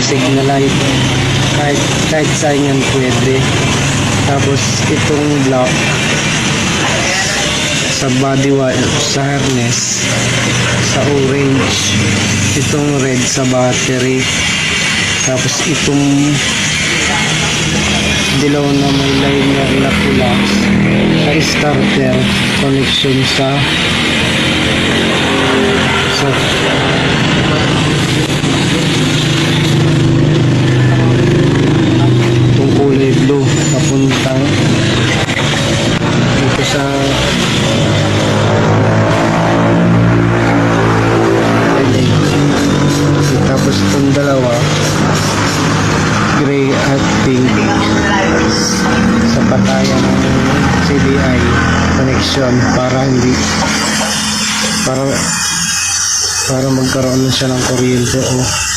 signal light. Kahit saan yan pwede. Tapos itong black sa body wire, sa harness, sa orange, itong red sa battery, tapos itong dilaw na may liner na pula sa starter, connection sa itong kulay blue papuntang dito sa tapos itong dalawa gray at pink sa patayan ng CDI connection para magkaroon na siya ng kuryente o